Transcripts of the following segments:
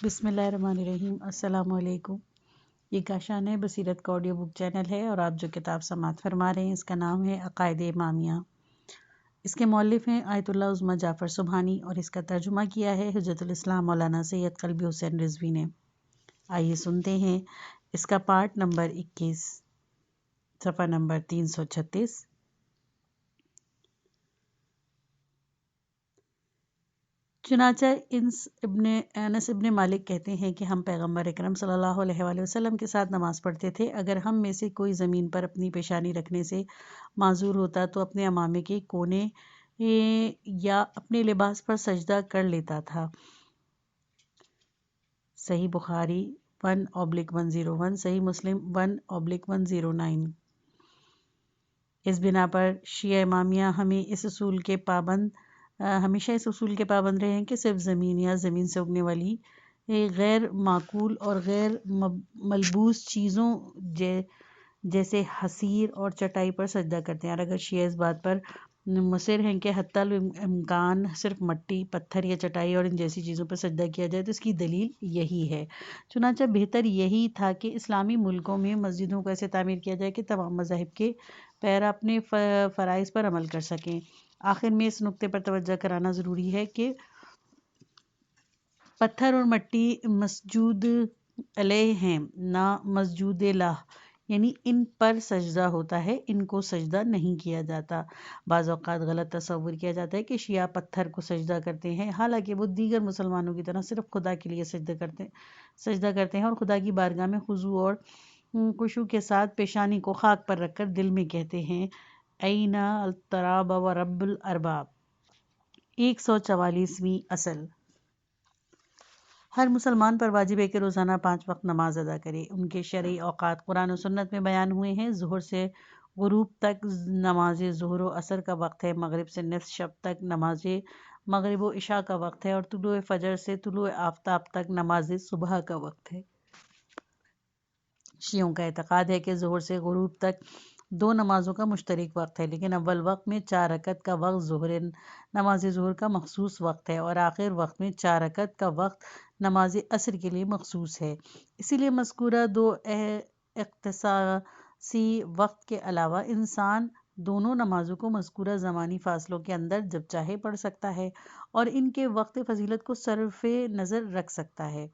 بسم اللہ الرحمن الرحیم۔ السلام علیکم۔ یہ کاشان بصیرت کا آڈیو بک چینل ہے اور آپ جو کتاب سماعت فرما رہے ہیں اس کا نام ہے عقائد امامیہ۔ اس کے مؤلف ہیں آیت اللہ عظمیٰ جعفر سبحانی اور اس کا ترجمہ کیا ہے حجت الاسلام مولانا سید قلبی حسین رضوی نے۔ آئیے سنتے ہیں اس کا پارٹ نمبر 21، صفحہ نمبر 336۔ چنانچہ انس ابن مالک کہتے ہیں کہ ہم پیغمبر اکرم صلی اللہ علیہ وآلہ وسلم کے ساتھ نماز پڑھتے تھے۔ اگر ہم میں سے کوئی زمین پر اپنی پیشانی رکھنے سے معذور ہوتا تو اپنے امامے کے کونے یا اپنے لباس پر سجدہ کر لیتا تھا۔ صحیح بخاری 1/101، صحیح مسلم 1/109۔ اس بنا پر شیعہ امامیہ ہمیشہ اس اصول کے پابند رہے ہیں کہ صرف زمین یا زمین سے اگنے والی غیر معقول اور غیر ملبوس چیزوں جیسے حصیر اور چٹائی پر سجدہ کرتے ہیں، اور اگر شیعہ اس بات پر مصر ہیں کہ حتی الامکان صرف مٹی، پتھر یا چٹائی اور ان جیسی چیزوں پر سجدہ کیا جائے تو اس کی دلیل یہی ہے۔ چنانچہ بہتر یہی تھا کہ اسلامی ملکوں میں مسجدوں کو ایسے تعمیر کیا جائے کہ تمام مذاہب کے پیرا اپنے فرائض پر عمل کر سکیں۔ آخر میں اس نقطے پر توجہ کرانا ضروری ہے کہ پتھر اور مٹی مسجود علیہ ہیں، نہ مسجود لہ، یعنی ان پر سجدہ ہوتا ہے، ان کو سجدہ نہیں کیا جاتا۔ بعض اوقات غلط تصور کیا جاتا ہے کہ شیعہ پتھر کو سجدہ کرتے ہیں، حالانکہ وہ دیگر مسلمانوں کی طرح صرف خدا کے لیے سجدہ کرتے ہیں اور خدا کی بارگاہ میں خضوع اور خشوع کے ساتھ پیشانی کو خاک پر رکھ کر دل میں کہتے ہیں این التراب و رب الارباب۔ 144ویں اصل۔ ہر مسلمان پر واجب ہے کہ روزانہ 5 وقت نماز ادا کرے۔ ان کے شرعی اوقات قرآن و سنت میں بیان ہوئے ہیں۔ ظہر سے غروب تک نماز ظہر و عصر کا وقت ہے، مغرب سے نصف شب تک نماز مغرب و عشاء کا وقت ہے، اور طلوع فجر سے طلوع آفتاب تک نماز صبح کا وقت ہے۔ شیعوں کا اعتقاد ہے کہ ظہر سے غروب تک 2 نمازوں کا مشترک وقت ہے، لیکن اول وقت میں 4 رکعت کا وقت نماز ظہر کا مخصوص وقت ہے اور آخر وقت میں 4 رکعت کا وقت نماز عصر کے لیے مخصوص ہے۔ اسی لیے مذکورہ 2 اختصاصی وقت کے علاوہ انسان دونوں نمازوں کو مذکورہ زمانی فاصلوں کے اندر جب چاہے پڑھ سکتا ہے اور ان کے وقت فضیلت کو صرف نظر رکھ سکتا ہے،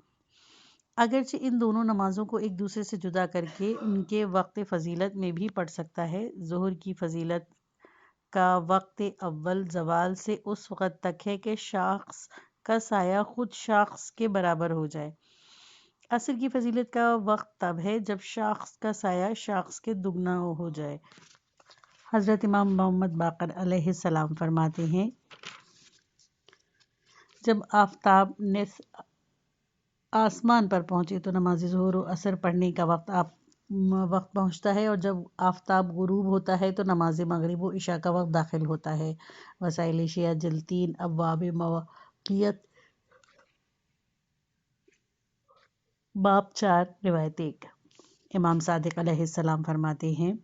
اگرچہ ان دونوں نمازوں کو ایک دوسرے سے جدا کر کے ان کے وقت فضیلت میں بھی پڑھ سکتا ہے۔ ظہر کی فضیلت کا وقت اول زوال سے اس وقت تک ہے کہ شخص کا سایہ خود شخص کے برابر ہو جائے۔ عصر کی فضیلت کا وقت تب ہے جب شخص کا سایہ شخص کے دگنا ہو جائے۔ حضرت امام محمد باقر علیہ السلام فرماتے ہیں، جب آفتاب نصف آسمان پر پہنچے تو نماز ظہر و عصر پڑھنے کا وقت پہنچتا ہے، اور جب آفتاب غروب ہوتا ہے تو نماز مغرب و عشاء کا وقت داخل ہوتا ہے۔ وسائل شیعہ جلد 3 ابواب مواقیت باب 4 روایت 1۔ امام صادق علیہ السلام فرماتے ہیں،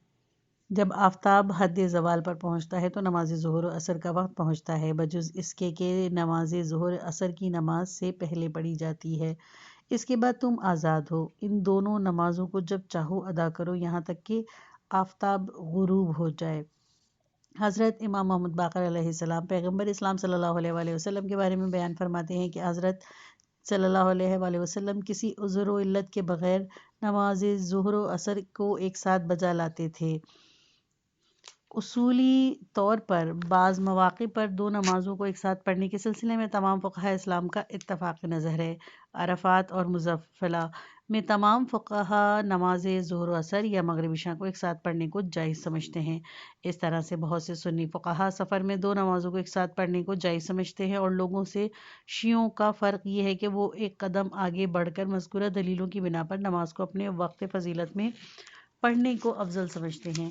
جب آفتاب حد زوال پر پہنچتا ہے تو نماز ظہر و عصر کا وقت پہنچتا ہے، بجز اس کے کہ نماز ظہر عصر کی نماز سے پہلے پڑھی جاتی ہے۔ اس کے بعد تم آزاد ہو، ان دونوں نمازوں کو جب چاہو ادا کرو یہاں تک کہ آفتاب غروب ہو جائے۔ حضرت امام محمد باقر علیہ السلام پیغمبر اسلام صلی اللہ علیہ وآلہ وسلم کے بارے میں بیان فرماتے ہیں کہ حضرت صلی اللہ علیہ وآلہ وسلم کسی عذر و علت کے بغیر نماز ظہر و عصر کو ایک ساتھ بجا لاتے تھے۔ اصولی طور پر بعض مواقع پر 2 نمازوں کو ایک ساتھ پڑھنے کے سلسلے میں تمام فقہاء اسلام کا اتفاق نظر ہے۔ عرفات اور مزدلفہ میں تمام فقہاء نماز ظہر و عصر یا مغرب عشاء کو ایک ساتھ پڑھنے کو جائز سمجھتے ہیں۔ اس طرح سے بہت سے سنی فقہاء سفر میں 2 نمازوں کو ایک ساتھ پڑھنے کو جائز سمجھتے ہیں، اور لوگوں سے شیعوں کا فرق یہ ہے کہ وہ ایک قدم آگے بڑھ کر مذکورہ دلیلوں کی بنا پر نماز کو اپنے وقت فضیلت میں پڑھنے کو افضل سمجھتے ہیں۔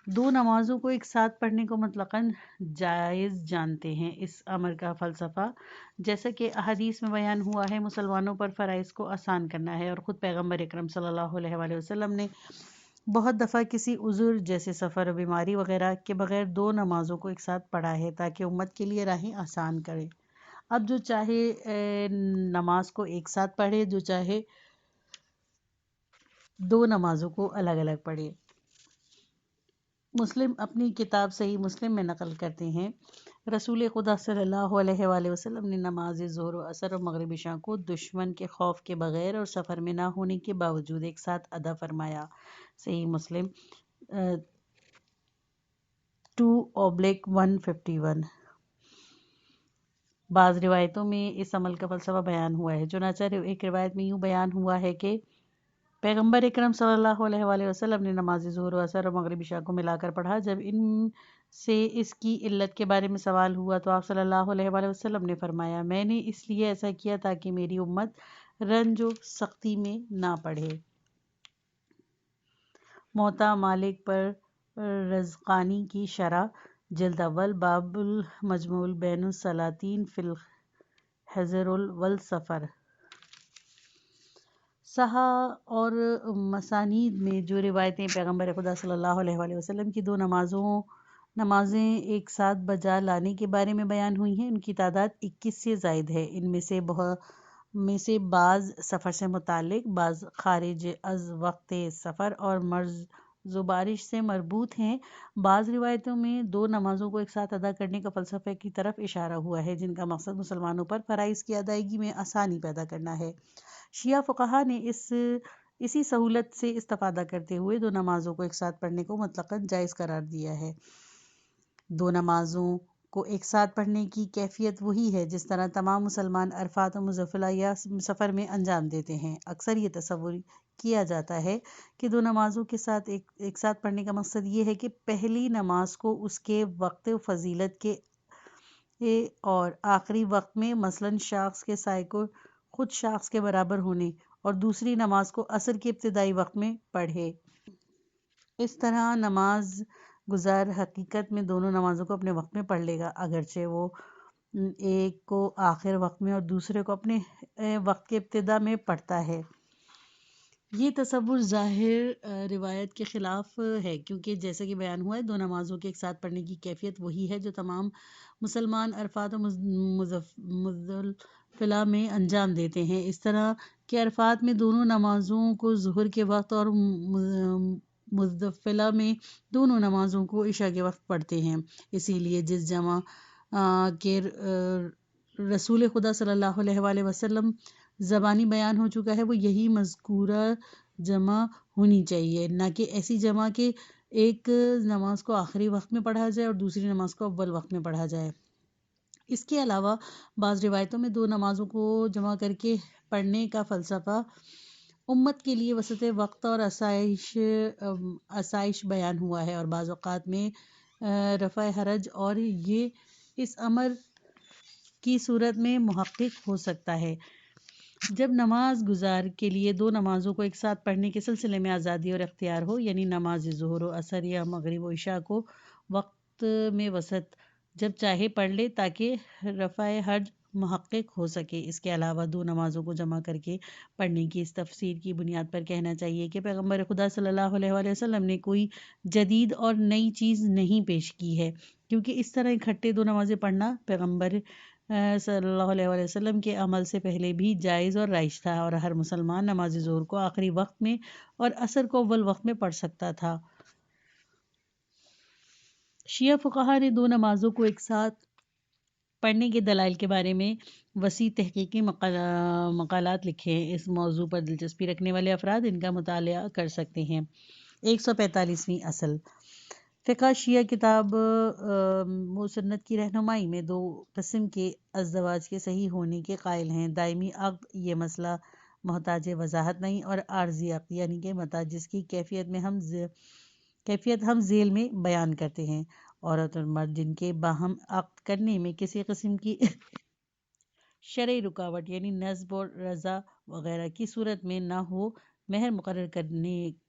2 نمازوں کو ایک ساتھ پڑھنے کو مطلقاً جائز جانتے ہیں۔ اس امر کا فلسفہ، جیسا کہ احادیث میں بیان ہوا ہے، مسلمانوں پر فرائض کو آسان کرنا ہے، اور خود پیغمبر اکرم صلی اللہ علیہ وآلہ وسلم نے بہت دفعہ کسی عذر جیسے سفر و بیماری وغیرہ کے بغیر 2 نمازوں کو ایک ساتھ پڑھا ہے تاکہ امت کے لیے راہیں آسان کرے۔ اب جو چاہے نماز کو ایک ساتھ پڑھے، جو چاہے دو نمازوں کو الگ الگ پڑھے۔ مسلم اپنی کتاب صحیح مسلم میں نقل کرتے ہیں، رسول خدا صلی اللہ علیہ وآلہ وسلم نے نماز ظہر و عصر و مغرب عشاء کو دشمن کے خوف کے بغیر اور سفر میں نہ ہونے کے باوجود ایک ساتھ ادا فرمایا۔ صحیح مسلم 2/151۔ بعض روایتوں میں اس عمل کا فلسفہ بیان ہوا ہے، چنانچہ ایک روایت میں یوں بیان ہوا ہے کہ پیغمبر اکرم صلی اللہ علیہ وآلہ وسلم نے نماز ظہر و عصر اور مغرب عشاء کو ملا کر پڑھا۔ جب ان سے اس کی علت کے بارے میں سوال ہوا تو آپ صلی اللہ علیہ وآلہ وسلم نے فرمایا، میں نے اس لیے ایسا کیا تاکہ میری امت رنج و سختی میں نہ پڑھے۔ موطا مالک پر رزقانی کی شرح، جلد اول، باب المجموع بین الصلاتین فی الحضر والسفر۔ صحاح اور مسانید میں جو روایتیں پیغمبر خدا صلی اللہ علیہ وآلہ وسلم کی دو نمازیں ایک ساتھ بجا لانے کے بارے میں بیان ہوئی ہیں، ان کی تعداد 21 سے زائد ہے۔ ان میں سے بعض سفر سے متعلق، بعض خارج از وقت سفر اور مرض و بارش سے مربوط ہیں۔ بعض روایتوں میں دو نمازوں کو ایک ساتھ ادا کرنے کا فلسفہ کی طرف اشارہ ہوا ہے، جن کا مقصد مسلمانوں پر فرائض کی ادائیگی میں آسانی پیدا کرنا ہے۔ شیعہ فقہا نے اسی سہولت سے استفادہ کرتے ہوئے دو نمازوں کو ایک ساتھ پڑھنے کو مطلقاً جائز قرار دیا ہے۔ دو نمازوں کو ایک ساتھ پڑھنے کی کیفیت وہی ہے جس طرح تمام مسلمان عرفات و مزدلفہ یا سفر میں انجام دیتے ہیں۔ اکثر یہ تصور کیا جاتا ہے کہ دو نمازوں کے ساتھ ایک ساتھ پڑھنے کا مقصد یہ ہے کہ پہلی نماز کو اس کے وقت و فضیلت کے اور آخری وقت میں، مثلاً شخص کے سائے کو خود شخص کے برابر ہونے، اور دوسری نماز کو عصر کے ابتدائی وقت میں پڑھے۔ اس طرح نماز گزار حقیقت میں دونوں نمازوں کو اپنے وقت میں پڑھ لے گا، اگرچہ وہ ایک کو آخر وقت میں اور دوسرے کو اپنے وقت کے ابتدا میں پڑھتا ہے۔ یہ تصور ظاہر روایت کے خلاف ہے، کیونکہ جیسا کہ بیان ہوا ہے دو نمازوں کے ایک ساتھ پڑھنے کی کیفیت وہی ہے جو تمام مسلمان عرفات و مزدلفہ میں انجام دیتے ہیں۔ اس طرح کہ عرفات میں دونوں نمازوں کو ظہر کے وقت اور مزدلفہ میں دونوں نمازوں کو عشاء کے وقت پڑھتے ہیں۔ اسی لیے جس جمع کے رسول خدا صلی اللہ علیہ وآلہ وسلم زبانی بیان ہو چکا ہے، وہ یہی مذکورہ جمع ہونی چاہیے، نہ کہ ایسی جمع کہ ایک نماز کو آخری وقت میں پڑھا جائے اور دوسری نماز کو اول وقت میں پڑھا جائے۔ اس کے علاوہ بعض روایتوں میں دو نمازوں کو جمع کر کے پڑھنے کا فلسفہ امت کے لیے وسعت وقت اور آسائش بیان ہوا ہے، اور بعض اوقات میں رفع حرج، اور یہ اس امر کی صورت میں محقق ہو سکتا ہے جب نماز گزار کے لیے دو نمازوں کو ایک ساتھ پڑھنے کے سلسلے میں آزادی اور اختیار ہو، یعنی نماز ظہر و عصر یا مغرب و عشاء کو وقت میں وسعت جب چاہے پڑھ لے تاکہ رفع حرج محقق ہو سکے۔ اس کے علاوہ دو نمازوں کو جمع کر کے پڑھنے کی اس تفسیر کی بنیاد پر کہنا چاہیے کہ پیغمبر خدا صلی اللہ علیہ وآلہ وسلم نے کوئی جدید اور نئی چیز نہیں پیش کی ہے، کیونکہ اس طرح اکٹھے دو نمازیں پڑھنا پیغمبر صلی اللہ علیہ وآلہ وسلم کے عمل سے پہلے بھی جائز اور رائج تھا، اور ہر مسلمان نماز ظہر کو آخری وقت میں اور عصر کو اول وقت میں پڑھ سکتا تھا۔ شیعہ فقہا نے دو نمازوں کو ایک ساتھ پڑھنے کے دلائل کے بارے میں وسیع تحقیقی مقالات لکھے ہیں۔ اس موضوع پر دلچسپی رکھنے والے افراد ان کا مطالعہ کر سکتے ہیں۔ 145ویں اصل فقہ شیعہ کتاب و سنت کی رہنمائی میں دو قسم کے ازدواج کے صحیح ہونے کے قائل ہیں: دائمی عقد، یہ مسئلہ محتاج وضاحت نہیں، اور عارضی عقد، یعنی کہ متع جس کی کیفیت ہم ذیل میں بیان کرتے ہیں: عورت اور مرد جن کے باہم عقد کرنے میں کسی قسم کی شرعی رکاوٹ، یعنی نصب اور رضا وغیرہ کی صورت میں نہ ہو، مہر مقرر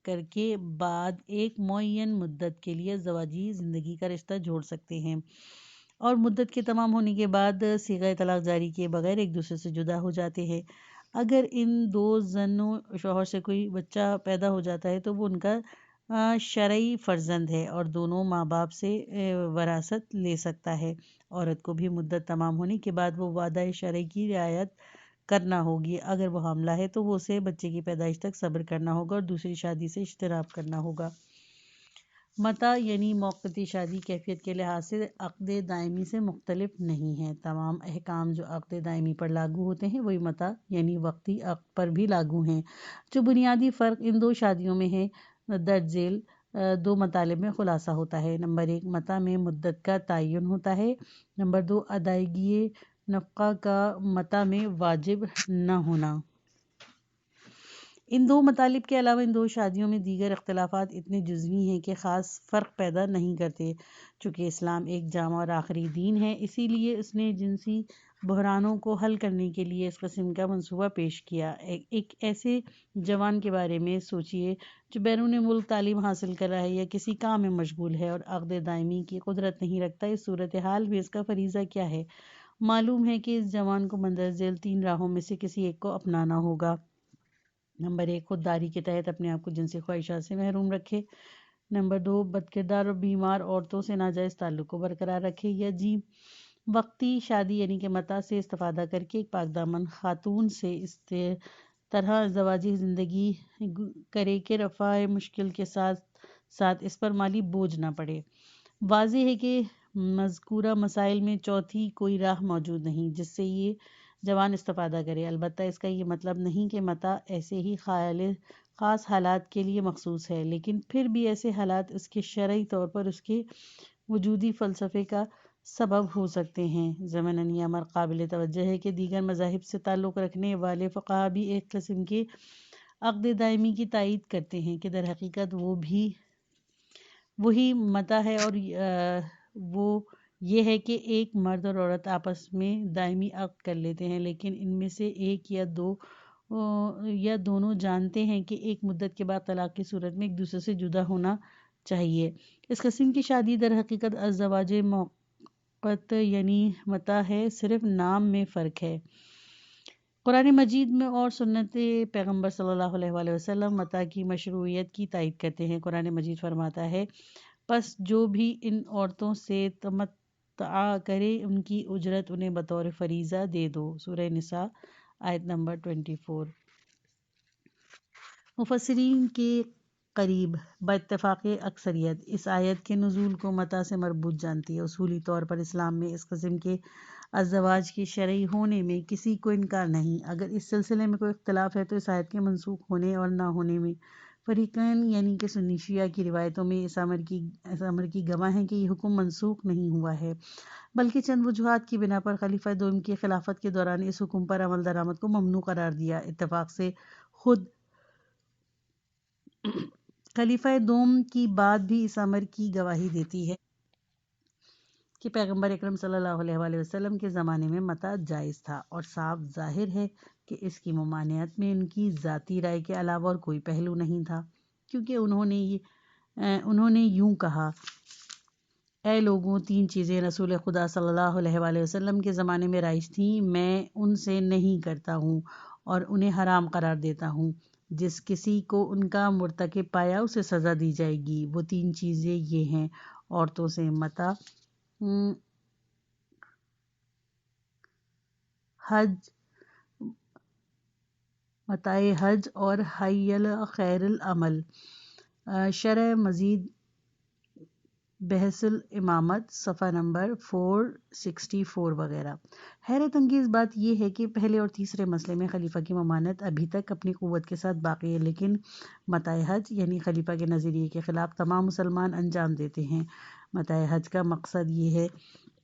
کر کے بعد ایک معین مدت کے لیے زواجی زندگی کا رشتہ جوڑ سکتے ہیں، اور مدت کے تمام ہونے کے بعد صیغہ طلاق جاری کیے بغیر ایک دوسرے سے جدا ہو جاتے ہیں۔ اگر ان دو زن و شوہر سے کوئی بچہ پیدا ہو جاتا ہے تو وہ ان کا شرعی فرزند ہے اور دونوں ماں باپ سے وراثت لے سکتا ہے۔ عورت کو بھی مدت تمام ہونے کے بعد وہ وعدہ شرعی کی رعایت کرنا ہوگی۔ اگر وہ حاملہ ہے تو وہ اسے بچے کی پیدائش تک صبر کرنا ہوگا اور دوسری شادی سے اجتناب کرنا ہوگا۔ متع یعنی موقتی شادی کیفیت کے لحاظ سے عقد دائمی سے مختلف نہیں ہے۔ تمام احکام جو عقد دائمی پر لاگو ہوتے ہیں وہی متع یعنی وقتی عقد پر بھی لاگو ہیں۔ جو بنیادی فرق ان دو شادیوں میں ہے درج ذیل دو مطالب میں خلاصہ ہوتا ہے۔ نمبر 1 متع میں مدت کا تعین ہوتا ہے۔ نمبر 2 ادائیگی نفقہ کا متع میں واجب نہ ہونا۔ ان دو مطالب کے علاوہ ان دو شادیوں میں دیگر اختلافات اتنے جزوی ہیں کہ خاص فرق پیدا نہیں کرتے۔ چونکہ اسلام ایک جامع اور آخری دین ہے، اسی لیے اس نے جنسی بحرانوں کو حل کرنے کے لیے اس قسم کا منصوبہ پیش کیا۔ ایک ایسے جوان کے بارے میں سوچئے جو بیرون ملک تعلیم حاصل کر رہا ہے یا کسی کام میں مشغول ہے اور عقد دائمی کی قدرت نہیں رکھتا، اس صورتحال میں اس کا فریضہ کیا ہے؟ معلوم ہے کہ اس جوان کو مندرجہ ذیل 3 راہوں میں سے کسی ایک کو اپنانا ہوگا۔ نمبر 1 خودداری کے تحت اپنے آپ کو جنسی خواہشات سے محروم رکھے۔ نمبر 2 بدکردار اور بیمار عورتوں سے ناجائز تعلق کو برقرار رکھے۔ یا جی وقتی شادی یعنی کہ متع سے استفادہ کر کے ایک پاک دامن خاتون سے اس طرح زواجی زندگی کرے کہ رفع مشکل کے ساتھ ساتھ اس پر مالی بوجھ نہ پڑے۔ واضح ہے کہ مذکورہ مسائل میں چوتھی کوئی راہ موجود نہیں جس سے یہ جوان استفادہ کرے۔ البتہ اس کا یہ مطلب نہیں کہ متع ایسے ہی خاص حالات کے لیے مخصوص ہے، لیکن پھر بھی ایسے حالات اس کے شرعی طور پر اس کے وجودی فلسفے کا سبب ہو سکتے ہیں۔ ضمناً یہ امر قابل توجہ ہے کہ دیگر مذاہب سے تعلق رکھنے والے فقہا بھی ایک قسم کے عقد دائمی کی تائید کرتے ہیں کہ در حقیقت وہی متع ہے، اور وہ یہ ہے کہ ایک مرد اور عورت آپس میں دائمی عقد کر لیتے ہیں، لیکن ان میں سے ایک یا دونوں جانتے ہیں کہ ایک مدت کے بعد طلاق کی صورت میں ایک دوسرے سے جدا ہونا چاہیے۔ اس قسم کی شادی در حقیقت الزواج موقت یعنی متع ہے، صرف نام میں فرق ہے۔ قرآن مجید میں اور سنت پیغمبر صلی اللہ علیہ وآلہ وسلم متع کی مشروعیت کی تائید کرتے ہیں۔ قرآن مجید فرماتا ہے پس جو بھی ان عورتوں سے تمتع کرے ان کی اجرت انہیں بطور فریضہ دے دو۔ سورہ نساء آیت نمبر 24۔ مفسرین کے قریب باتفاق اکثریت اس آیت کے نزول کو متع سے مربوط جانتی ہے۔ اصولی طور پر اسلام میں اس قسم کے ازدواج کے شرعی ہونے میں کسی کو انکار نہیں۔ اگر اس سلسلے میں کوئی اختلاف ہے تو اس آیت کے منسوخ ہونے اور نہ ہونے میں۔ فریقین یعنی کہ سنی شیعہ کی روایتوں میں اس امر کی گواہ ہیں کہ یہ حکم منسوخ نہیں ہوا ہے، بلکہ چند وجوہات کی بنا پر خلیفہ دوم کی خلافت کے دوران اس حکم پر عمل درآمد کو ممنوع قرار دیا۔ اتفاق سے خود خلیفہ دوم کی بات بھی اس امر کی گواہی دیتی ہے کہ پیغمبر اکرم صلی اللہ علیہ وآلہ وسلم کے زمانے میں متع جائز تھا، اور صاف ظاہر ہے کہ اس کی ممانعت میں ان کی ذاتی رائے کے علاوہ اور کوئی پہلو نہیں تھا، کیونکہ انہوں نے یوں کہا: اے لوگوں، 3 چیزیں رسول خدا صلی اللہ علیہ وآلہ وسلم کے زمانے میں رائج تھیں، میں ان سے نہیں کرتا ہوں اور انہیں حرام قرار دیتا ہوں۔ جس کسی کو ان کا مرتکب پایا اسے سزا دی جائے گی۔ وہ 3 چیزیں یہ ہیں: عورتوں سے متع حج اور حی علی خیر العمل۔ شرح مزید بحث الامامت صفحہ نمبر 464 وغیرہ۔ حیرت انگیز بات یہ ہے کہ پہلے اور تیسرے مسئلے میں خلیفہ کی ممانعت ابھی تک اپنی قوت کے ساتھ باقی ہے، لیکن متع حج یعنی خلیفہ کے نظریے کے خلاف تمام مسلمان انجام دیتے ہیں۔ متع حج کا مقصد یہ ہے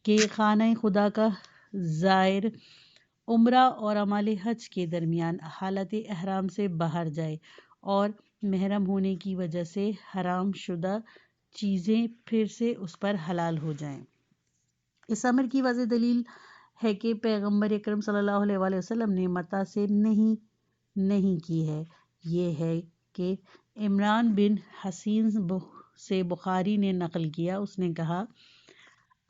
کہ خانہ خدا کا زائر عمرہ اور اعمال حج کے درمیان حالت احرام سے باہر جائے اور محرم ہونے کی وجہ سے حرام شدہ چیزیں پھر سے اس پر حلال ہو جائیں۔ اس امر کی واضح دلیل ہے کہ پیغمبر اکرم صلی اللہ علیہ وآلہ وسلم نے متع سے نہیں کی ہے۔ یہ ہے کہ عمران بن حسین سے بخاری نے نقل کیا، اس نے کہا: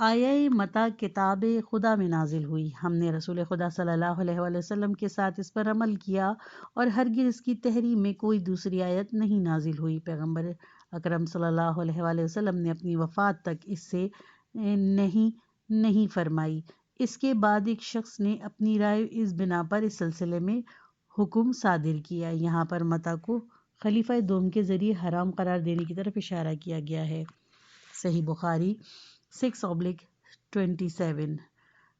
آیہ متع کتاب خدا میں نازل ہوئی، ہم نے رسول خدا صلی اللہ علیہ وآلہ وسلم کے ساتھ اس پر عمل کیا اور ہرگز اس کی تحریم میں کوئی دوسری آیت نہیں نازل ہوئی۔ پیغمبر اکرم صلی اللہ علیہ وآلہ وسلم نے اپنی وفات تک اس سے نہیں فرمائی۔ اس کے بعد ایک شخص نے اپنی رائے اس بنا پر اس سلسلے میں حکم صادر کیا۔ یہاں پر متا کو خلیفہ دوم کے ذریعے حرام قرار دینے کی طرف اشارہ کیا گیا ہے۔ صحیح بخاری 6/27۔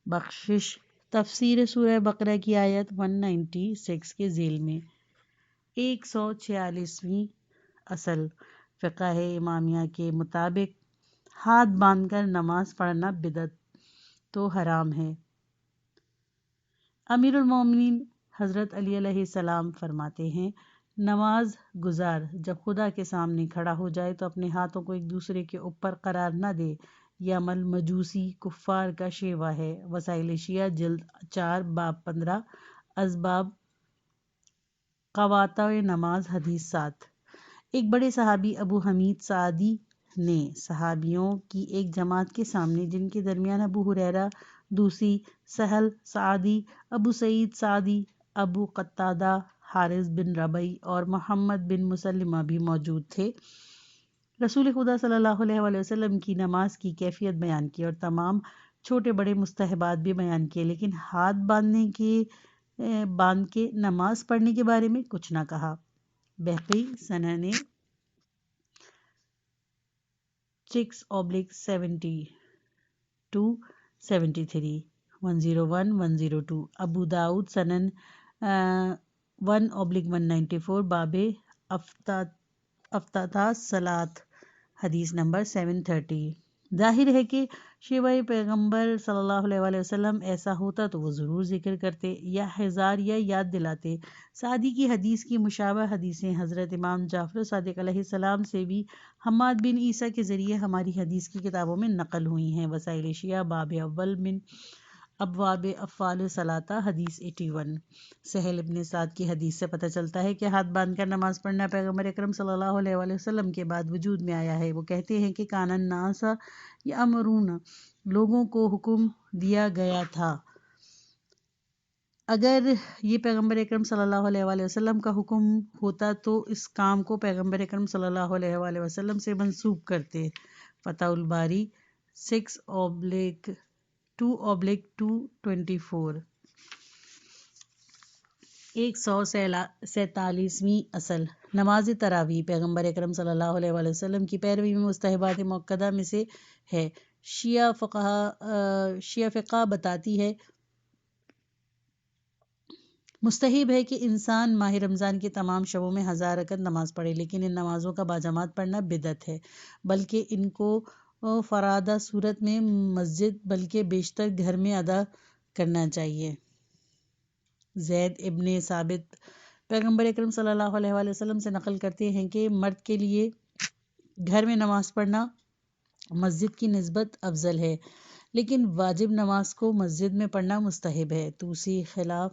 بخشش تفسیر سورہ بقرہ کی آیت 196 کے ذیل میں۔ 146ویں اصل فقہ امامیہ کے مطابق ہاتھ باندھ کر نماز پڑھنا بدعت تو حرام ہے۔ امیر المومنین حضرت علی علیہ السلام فرماتے ہیں، نماز گزار جب خدا کے سامنے کھڑا ہو جائے تو اپنے ہاتھوں کو ایک دوسرے کے اوپر قرار نہ دے۔ یہ عمل مجوسی کفار کا شیوا ہے۔ وسائل شیعہ جلد 4 باب 15 اسباب قواطع نماز حدیث 7۔ ایک بڑے صحابی ابو حمید سعدی نے صحابیوں کی ایک جماعت کے سامنے، جن کے درمیان ابو ہریرہ دوسی، سہل سعدی، ابو سعید سعدی، ابو قتادہ، حارث بن ربیع اور محمد بن مسلمہ بھی موجود تھے، رسول خدا صلی اللہ علیہ وآلہ وسلم کی نماز کی کیفیت بیان کی اور تمام چھوٹے بڑے مستحبات بھی بیان کیے، لیکن ہاتھ باندھ کے نماز پڑھنے کے بارے میں کچھ نہ کہا۔ بہقی سنن 6/72-73 101-102۔ ابو داؤد سنن 1/194 باب افتتاح صلاۃ حدیث نمبر 730۔ ظاہر ہے کہ شیوہ پیغمبر صلی اللہ علیہ وآلہ وسلم ایسا ہوتا تو وہ ضرور ذکر کرتے یا ہزار یا یاد دلاتے۔ سعدی کی حدیث کی مشابہ حدیثیں حضرت امام جعفر صادق علیہ السلام سے بھی حماد بن عیسیٰ کے ذریعے ہماری حدیث کی کتابوں میں نقل ہوئی ہیں۔ وسائل شیعہ باب اول من ابواب افعال الصلاۃ حدیث 81۔ سہل ابن سعد کی حدیث سے پتہ چلتا ہے کہ ہاتھ باندھ کر نماز پڑھنا پیغمبر اکرم صلی اللہ علیہ وآلہ وسلم کے بعد وجود میں آیا ہے۔ وہ کہتے ہیں کہ کان الناس یأمرون، لوگوں کو حکم دیا گیا تھا۔ اگر یہ پیغمبر اکرم صلی اللہ علیہ وآلہ وسلم کا حکم ہوتا تو اس کام کو پیغمبر اکرم صلی اللہ علیہ وآلہ وسلم سے منسوب کرتے۔ فتح الباری 6/2/224۔ 147ویں اصل نماز تراویح پیغمبر اکرم صلی اللہ علیہ وآلہ وسلم کی پیروی میں مستحبات مؤکدہ میں سے ہے۔ شیعہ فقہ بتاتی ہے مستحب ہے کہ انسان ماہ رمضان کے تمام شبوں میں 1000 رکعت نماز پڑھے، لیکن ان نمازوں کا باجماعت پڑھنا بدعت ہے، بلکہ ان کو فرادہ صورت میں مسجد بلکہ بیشتر گھر میں ادا کرنا چاہیے۔ زید ابن ثابت پیغمبر اکرم صلی اللہ علیہ وآلہ وسلم سے نقل کرتے ہیں کہ مرد کے لیے گھر میں نماز پڑھنا مسجد کی نسبت افضل ہے، لیکن واجب نماز کو مسجد میں پڑھنا مستحب ہے۔ توسی خلاف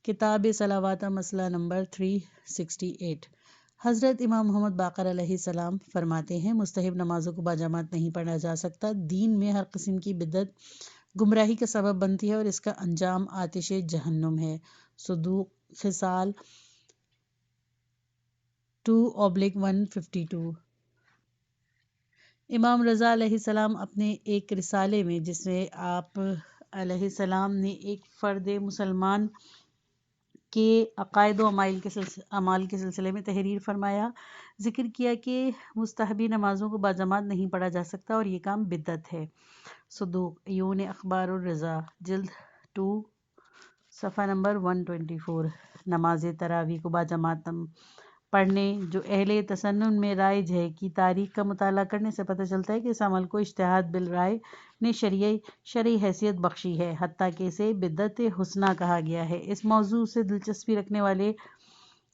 کتاب صلوات مسئلہ نمبر 368۔ حضرت امام محمد باقر علیہ السلام فرماتے ہیں، مستحب نمازوں کو باجماعت نہیں پڑھا جا سکتا۔ دین میں ہر قسم کی بدعت گمراہی کا سبب بنتی ہے اور اس کا انجام آتش جہنم ہے۔ صدوق خصال 2/152۔ امام رضا علیہ السلام اپنے ایک رسالے میں، جس میں آپ علیہ السلام نے ایک فرد مسلمان کے عقائد و اعمال کے سلسلے میں تحریر فرمایا، ذکر کیا کہ مستحبی نمازوں کو باجماعت نہیں پڑھا جا سکتا اور یہ کام بدعت ہے۔ صدوق عیون اخبار الرضا جلد 2 صفحہ نمبر 124۔ نماز تراویح کو باجماعت پڑھنے جو اہل تسنن میں رائج ہے کی تاریخ کا مطالعہ کرنے سے پتہ چلتا ہے کہ اس عمل کو اجتہاد بالرائے نے شرعی حیثیت بخشی ہے، حتیٰ کہ اسے بدعت حسنہ کہا گیا ہے۔ اس موضوع سے دلچسپی رکھنے والے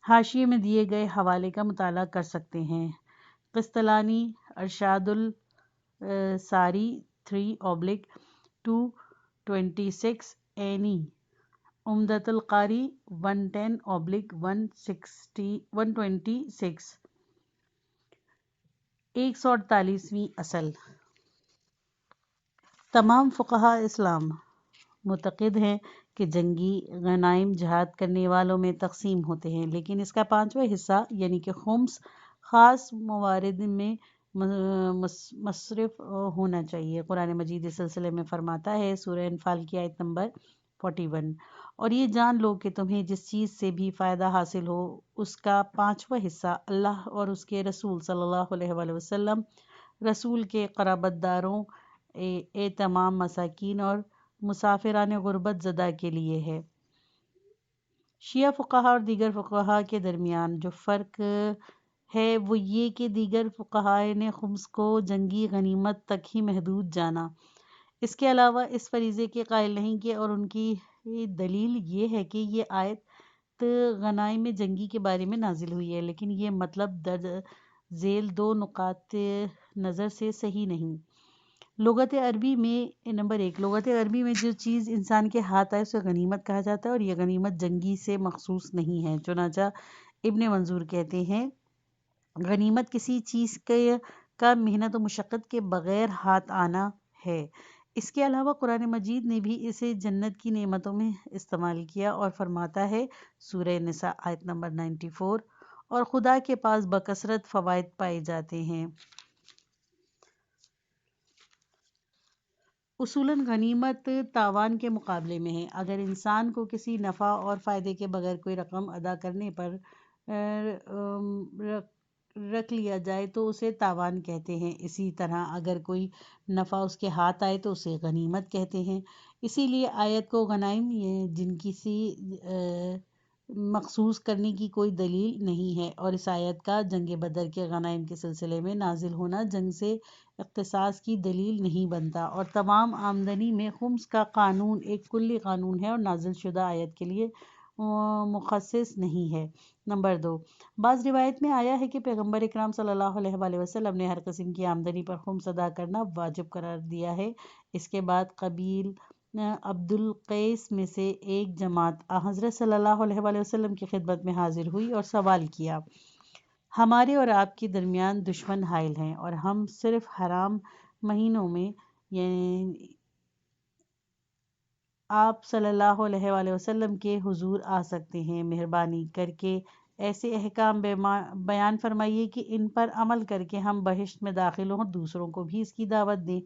حاشیے میں دیے گئے حوالے کا مطالعہ کر سکتے ہیں۔ قسطلانی ارشاد الساری 3/226، عینی عمدۃ القاری 110/126۔ 148ویں اصل تمام فقہاء اسلام معتقد ہیں کہ جنگی غنائم جہاد کرنے والوں میں تقسیم ہوتے ہیں، لیکن اس کا 5واں حصہ یعنی کہ خمس خاص موارد میں مصرف ہونا چاہیے۔ قرآن مجید اس سلسلے میں فرماتا ہے سورہ انفال کی آیت نمبر 41، اور یہ جان لو کہ تمہیں جس چیز سے بھی فائدہ حاصل ہو اس کا 5واں حصہ اللہ اور اس کے رسول صلی اللہ علیہ وآلہ وسلم، رسول کے قرابت داروں، تمام مساکین اور مسافران غربت زدہ کے لیے ہے۔ شیعہ فقہا اور دیگر فقہا کے درمیان جو فرق ہے وہ یہ کہ دیگر فقہا نے خمس کو جنگی غنیمت تک ہی محدود جانا، اس کے علاوہ اس فریضے کے قائل نہیں کیے، اور ان کی دلیل یہ ہے کہ یہ آیت غنائم جنگی کے بارے میں نازل ہوئی ہے، لیکن یہ مطلب درج ذیل دو نقاط نظر سے صحیح نہیں۔ لغت عربی میں نمبر 1، لغت عربی میں جو چیز انسان کے ہاتھ آئے اسے غنیمت کہا جاتا ہے، اور یہ غنیمت جنگی سے مخصوص نہیں ہے۔ چنانچہ ابن منظور کہتے ہیں غنیمت کسی چیز کا محنت و مشقت کے بغیر ہاتھ آنا ہے۔ اس کے علاوہ قرآن مجید نے بھی اسے جنت کی نعمتوں میں استعمال کیا اور فرماتا ہے سورہ نساء آیت نمبر 94، اور خدا کے پاس بکثرت فوائد پائے جاتے ہیں۔ اصولاً غنیمت تاوان کے مقابلے میں ہے۔ اگر انسان کو کسی نفع اور فائدے کے بغیر کوئی رقم ادا کرنے پر رکھ لیا جائے تو اسے تاوان کہتے ہیں، اسی طرح اگر کوئی نفع اس کے ہاتھ آئے تو اسے غنیمت کہتے ہیں۔ اسی لیے آیت کو غنائم جن کسی مخصوص کرنے کی کوئی دلیل نہیں ہے، اور اس آیت کا جنگ بدر کے غنائم کے سلسلے میں نازل ہونا جنگ سے اختصاص کی دلیل نہیں بنتا، اور تمام آمدنی میں خمس کا قانون ایک کلی قانون ہے اور نازل شدہ آیت کے لیے مخصص نہیں ہے۔ نمبر 2، بعض روایت میں آیا ہے کہ پیغمبر اکرام صلی اللہ علیہ وآلہ وسلم نے ہر قسم کی آمدنی پر خمس ادا کرنا واجب قرار دیا ہے۔ اس کے بعد قبیل عبد القیس میں سے ایک جماعت حضرت صلی اللہ علیہ وآلہ وسلم کی خدمت میں حاضر ہوئی اور سوال کیا، ہمارے اور آپ کے درمیان دشمن حائل ہیں اور ہم صرف حرام مہینوں میں یعنی آپ صلی اللہ علیہ وآلہ وسلم کے حضور آ سکتے ہیں، مہربانی کر کے ایسے احکام بیان فرمائیے کہ ان پر عمل کر کے ہم بہشت میں داخل ہوں اور دوسروں کو بھی اس کی دعوت دیں۔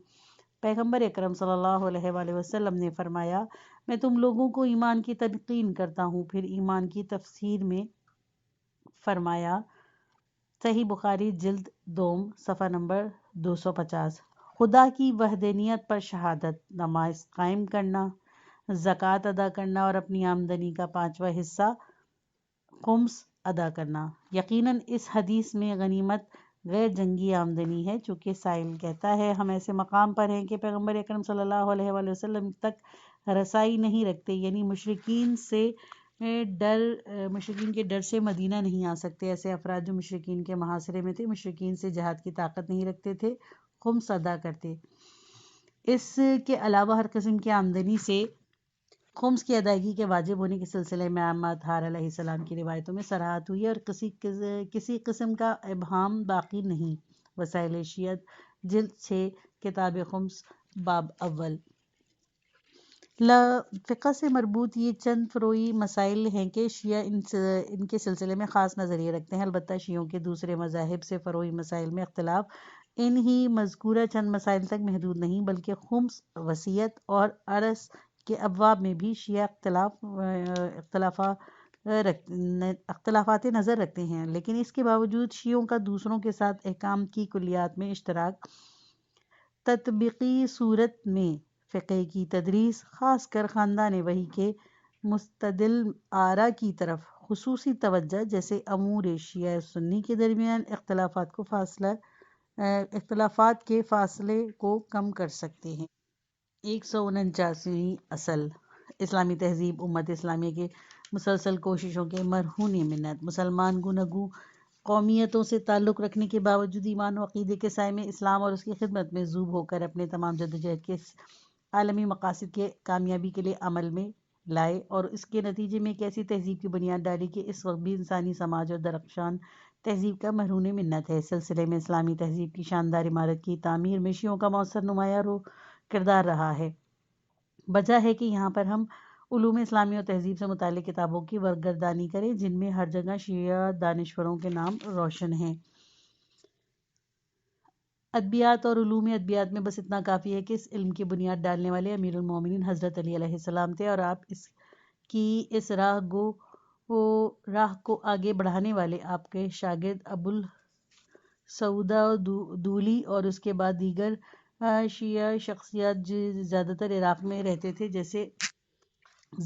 پیغمبر اکرم صلی اللہ علیہ وآلہ وسلم نے فرمایا، میں تم لوگوں کو ایمان کی تلقین کرتا ہوں۔ پھر ایمان کی تفسیر میں فرمایا، صحیح بخاری جلد دوم صفحہ نمبر 250، خدا کی وحدانیت پر شہادت، نماز قائم کرنا، زکوٰۃ ادا کرنا اور اپنی آمدنی کا 5واں حصہ خمس ادا کرنا۔ یقیناً اس حدیث میں غنیمت غیر جنگی آمدنی ہے، چونکہ سائل کہتا ہے ہم ایسے مقام پر ہیں کہ پیغمبر اکرم صلی اللہ علیہ وآلہ وسلم تک رسائی نہیں رکھتے، یعنی مشرکین کے ڈر سے مدینہ نہیں آ سکتے۔ ایسے افراد جو مشرکین کے محاصرے میں تھے، مشرکین سے جہاد کی طاقت نہیں رکھتے تھے، خمس ادا کرتے۔ اس کے علاوہ ہر قسم کی آمدنی سے خمس کی ادائیگی کے واجب ہونے کے سلسلے میں اماں طہار علیہ السلام کی روایتوں میں صراحت ہوئی ہے اور کسی قسم کا ابہام باقی نہیں۔ وسائل شیعت جلد 6 کتاب خمس باب اول۔ فقہ سے مربوط یہ چند فروعی مسائل ہیں کہ شیعہ ان کے سلسلے میں خاص نظریے رکھتے ہیں۔ البتہ شیعوں کے دوسرے مذاہب سے فروعی مسائل میں اختلاف ان ہی مذکورہ چند مسائل تک محدود نہیں، بلکہ خمس، وصیت اور عرض کے ابواب میں بھی شیعہ اختلافات نظر رکھتے ہیں، لیکن اس کے باوجود شیعوں کا دوسروں کے ساتھ احکام کی کلیات میں اشتراک۔ تطبیقی صورت میں فقہ کی تدریس، خاص کر خاندان وحی کے مستدل آراء کی طرف خصوصی توجہ، جیسے امور شیعہ سنی کے درمیان اختلافات کے فاصلے کو کم کر سکتے ہیں۔ 149ویں اصل، اسلامی تہذیب امت اسلامیہ کے مسلسل کوششوں کے مرہون منت۔ مسلمان گوناگوں قومیتوں سے تعلق رکھنے کے باوجود ایمان و عقیدے کے سائے میں اسلام اور اس کی خدمت میں ذوب ہو کر اپنے تمام جدوجہد کے عالمی مقاصد کے کامیابی کے لیے عمل میں لائے، اور اس کے نتیجے میں ایک ایسی تہذیب کی بنیاد ڈالی کہ اس وقت بھی انسانی سماج اور درخشان تہذیب کا مرہون منت ہے۔ اس سلسلے میں اسلامی تہذیب کی شاندار عمارت کی تعمیر میں شیعوں کا مؤثر نمایاں کردار رہا ہے۔ وجہ ہے کہ یہاں پر ہم علوم اسلامی اور تہذیب سے متعلق کتابوں کی ورق گردانی کریں، جن میں ہر جگہ شیعہ دانشوروں کے نام روشن ہیں۔ ادبیات اور علوم ادبیات میں بس اتنا کافی ہے کہ اس علم کی بنیاد ڈالنے والے امیر المومنین حضرت علی علیہ السلام تھے، اور آپ اس راہ کو آگے بڑھانے والے آپ کے شاگرد ابو السعودہ دولی اور اس کے بعد دیگر شیعہ شخصیات زیادہ تر عراق میں رہتے تھے، جیسے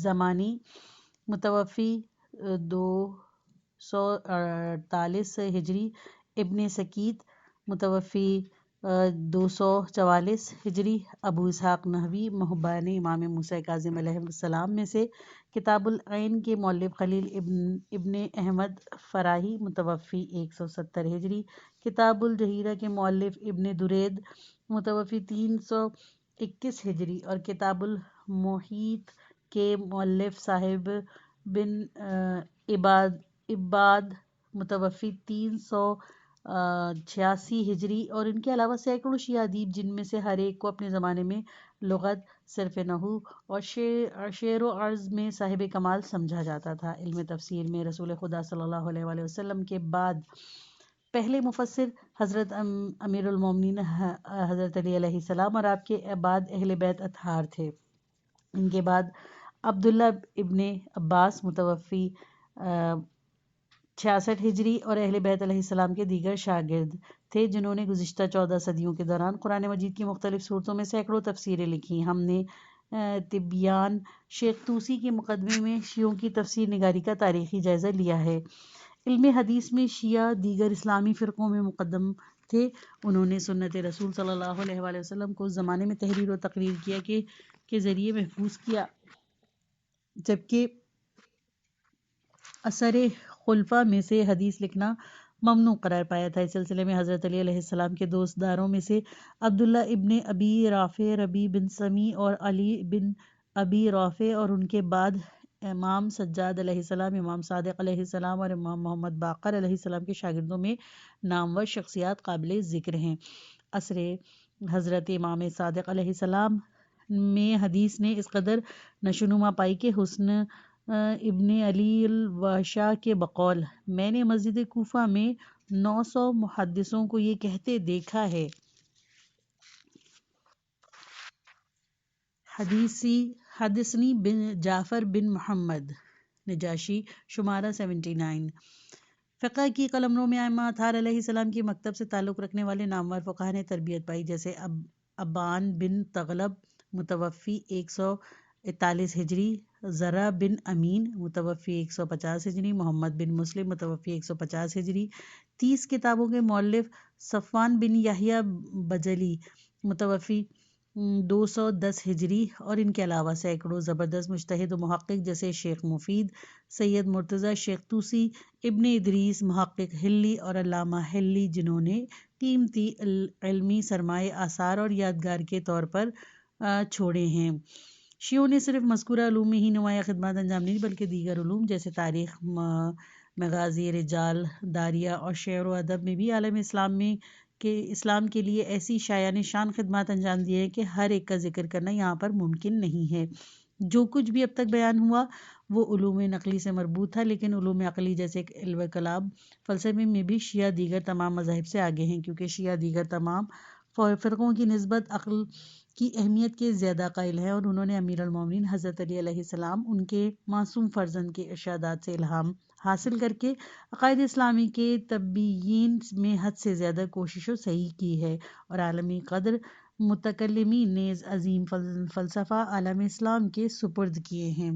زمانی متوفی 248 ہجری، ابن سکیت متوفی 244 ہجری، ابو اسحاق نحوی محبان امام موسیٰ کاظم علیہ السلام میں سے، کتاب العین کے مؤلف خلیل ابن احمد فراہی متوفی 170 ہجری، کتاب الجہیرہ کے مؤلف ابن درید متوفی 321 ہجری، اور کتاب المحیط کے مؤلف صاحب بن عباد متوفی 386 ہجری، اور ان کے علاوہ سینکڑوں شیعہ ادیب جن میں سے ہر ایک کو اپنے زمانے میں لغت، صرف نحو اور شعر و عرض میں صاحب کمال سمجھا جاتا تھا۔ علم تفسیر میں رسول خدا صلی اللہ علیہ وآلہ وسلم کے بعد پہلے مفسر حضرت امیر المومنین حضرت علی علیہ السلام اور آپ کے بعد اہل بیت اطہار تھے۔ ان کے بعد عبداللہ ابن عباس متوفی 66 ہجری اور اہل بیت علیہ السلام کے دیگر شاگرد تھے، جنہوں نے گزشتہ 14 صدیوں کے دوران قرآن مجید کی مختلف صورتوں میں سینکڑوں تفسیریں لکھی۔ ہم نے تبیان شیخ طوسی کے مقدمے میں شیعوں کی تفسیر نگاری کا تاریخی جائزہ لیا ہے۔ علم حدیث میں شیعہ دیگر اسلامی فرقوں میں مقدم تھے۔ انہوں نے سنت رسول صلی اللہ علیہ وآلہ وسلم کو اس زمانے میں تحریر و تقریر کیا کے ذریعے محفوظ کیا، جبکہ اثر خلفاء میں سے حدیث لکھنا ممنوع قرار پایا تھا۔ اس سلسلے میں حضرت علی علیہ السلام کے دوست داروں میں سے عبداللہ ابن ابی رافع، ربیع بن سمی اور علی بن ابی رافع، اور ان کے بعد امام سجاد علیہ السلام، امام صادق علیہ السلام اور امام محمد باقر علیہ السلام کے شاگردوں میں نامور شخصیات قابل ذکر ہیں۔ عصر حضرت امام صادق علیہ السلام میں حدیث نے اس قدر نشوونما پائی کہ حسن ابن علی الواشا کے بقول میں نے مسجد کوفہ میں 900 محدثوں کو یہ کہتے دیکھا ہے: حدثنی جعفر بن محمد نجاشی، شمارہ 79۔ فقہ کی قلمرو میں ائمہ اطہار علیہ السلام کی مکتب سے تعلق رکھنے والے نامور فقہا نے تربیت پائی، جیسے ابان بن تغلب متوفی 141 ہجری، زرع بن امین متوفی 150 ہجری، محمد بن مسلم متوفی 150 ہجری۔ 30 کتابوں کے مؤلف صفوان بن یحییٰ بجلی متوفی 210 ہجری، اور ان کے علاوہ سینکڑوں زبردست مجتہد و محقق جیسے شیخ مفید، سید مرتضیٰ، شیخ طوسی، ابن ادریس، محقق حلی اور علامہ حلی، جنہوں نے قیمتی علمی سرمایہ آثار اور یادگار کے طور پر چھوڑے ہیں۔ شیعوں نے صرف مذکورہ علوم میں ہی نمایاں خدمات انجام نہیں بلکہ دیگر علوم جیسے تاریخ، مغازی رجال، داریہ اور شعر و ادب میں بھی عالم اسلام کے لیے ایسی شایان شان خدمات انجام دیے ہیں کہ ہر ایک کا ذکر کرنا یہاں پر ممکن نہیں ہے۔ جو کچھ بھی اب تک بیان ہوا وہ علوم نقلی سے مربوط تھا، لیکن علوم عقلی جیسے علم کلام، فلسفے میں بھی شیعہ دیگر تمام مذاہب سے آگے ہیں، کیونکہ شیعہ دیگر تمام فرقوں کی نسبت عقل کی اہمیت کے زیادہ قائل ہیں، اور انہوں نے امیر المومنین حضرت علی علیہ السلام ان کے معصوم فرزند کے ارشادات سے الہام حاصل کر کے عقائد اسلامی کے تبیین میں حد سے زیادہ کوشش و سعی کی ہے، اور عالمی قدر متکلمین نیز عظیم فلسفہ عالم اسلام کے سپرد کیے ہیں۔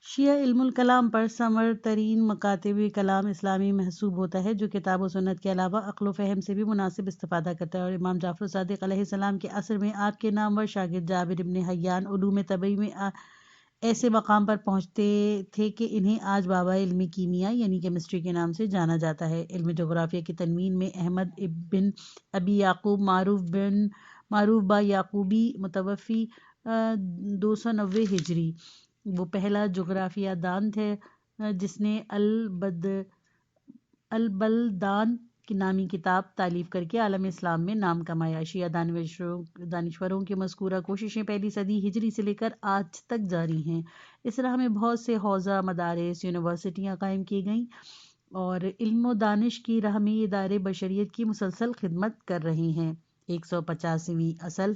شیعہ علم الکلام پر ثمر ترین مکاتب کلام اسلامی محسوب ہوتا ہے، جو کتاب و سنت کے علاوہ عقل و فہم سے بھی مناسب استفادہ کرتا ہے، اور امام جعفر صادق علیہ السلام کے عصر میں آپ کے نامور شاگرد جابر ابن حیان علوم طبی میں ایسے مقام پر پہنچتے تھے کہ انہیں آج بابا علم کیمیا یعنی کیمسٹری کے نام سے جانا جاتا ہے۔ علم جغرافیہ کی تنوین میں احمد بن ابی یعقوب معروف با یعقوبی متوفی 290 ہجری، وہ پہلا جغرافیہ دان تھے جس نے البلدان کی نامی کتاب تالیف کر کے عالم اسلام میں نام کمایا۔ شیعہ دانشوروں کی مذکورہ کوششیں پہلی صدی ہجری سے لے کر آج تک جاری ہیں۔ اس راہ میں بہت سے حوزہ، مدارس، یونیورسٹیاں قائم کی گئیں۔ اور علم و دانش کی راہ میں یہ ادارے بشریت کی مسلسل خدمت کر رہے ہیں۔ 185ویں اصل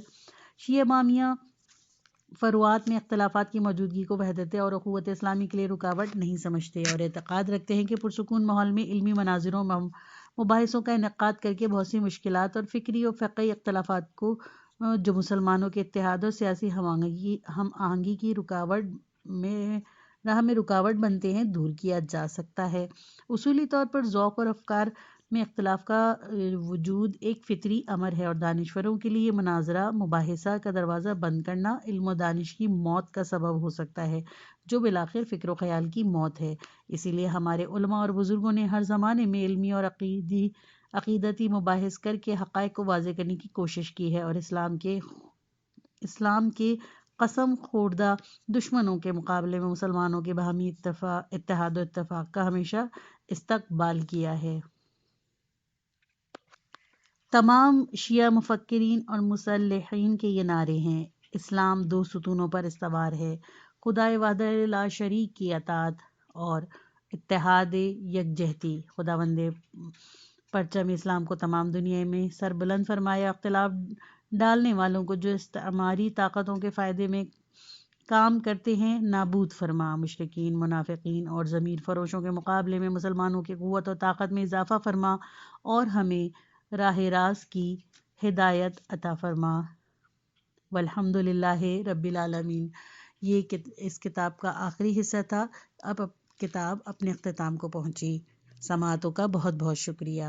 شیعہ امامیہ فروعات میں اختلافات کی موجودگی کو وحدت اور اخوت اسلامی کے لیے رکاوٹ نہیں سمجھتے اور اعتقاد رکھتے ہیں کہ پرسکون ماحول میں علمی مناظروں مباحثوں کا انعقاد کر کے بہت سی مشکلات اور فکری اور فقہی اختلافات کو جو مسلمانوں کے اتحاد اور سیاسی ہم آہنگی کی راہ میں رکاوٹ بنتے ہیں دور کیا جا سکتا ہے۔ اصولی طور پر ذوق اور افکار میں اختلاف کا وجود ایک فطری امر ہے اور دانشوروں کے لیے مناظرہ مباحثہ کا دروازہ بند کرنا علم و دانش کی موت کا سبب ہو سکتا ہے، جو بالآخر فکر و خیال کی موت ہے۔ اسی لیے ہمارے علماء اور بزرگوں نے ہر زمانے میں علمی اور عقیدتی مباحث کر کے حقائق کو واضح کرنے کی کوشش کی ہے اور اسلام کے قسم خوردہ دشمنوں کے مقابلے میں مسلمانوں کے باہمی اتحاد و اتفاق کا ہمیشہ استقبال کیا ہے۔ تمام شیعہ مفکرین اور مصلحین کے یہ نعرے ہیں: اسلام دو ستونوں پر استوار ہے، خدائے وحدہ لا شریک کی اطاعت اور اتحاد یکجہتی۔ خداوند پرچم اسلام کو تمام دنیا میں سربلند فرمائے، اختلاف ڈالنے والوں کو جو استعماری طاقتوں کے فائدے میں کام کرتے ہیں نابود فرما، مشرکین، منافقین اور ضمیر فروشوں کے مقابلے میں مسلمانوں کی قوت و طاقت میں اضافہ فرما اور ہمیں راہ راست کی ہدایت عطا فرما۔ والحمد للہ رب العالمین۔ یہ اس کتاب کا آخری حصہ تھا۔ اب کتاب اپنے اختتام کو پہنچی۔ سماعتوں کا بہت بہت شکریہ۔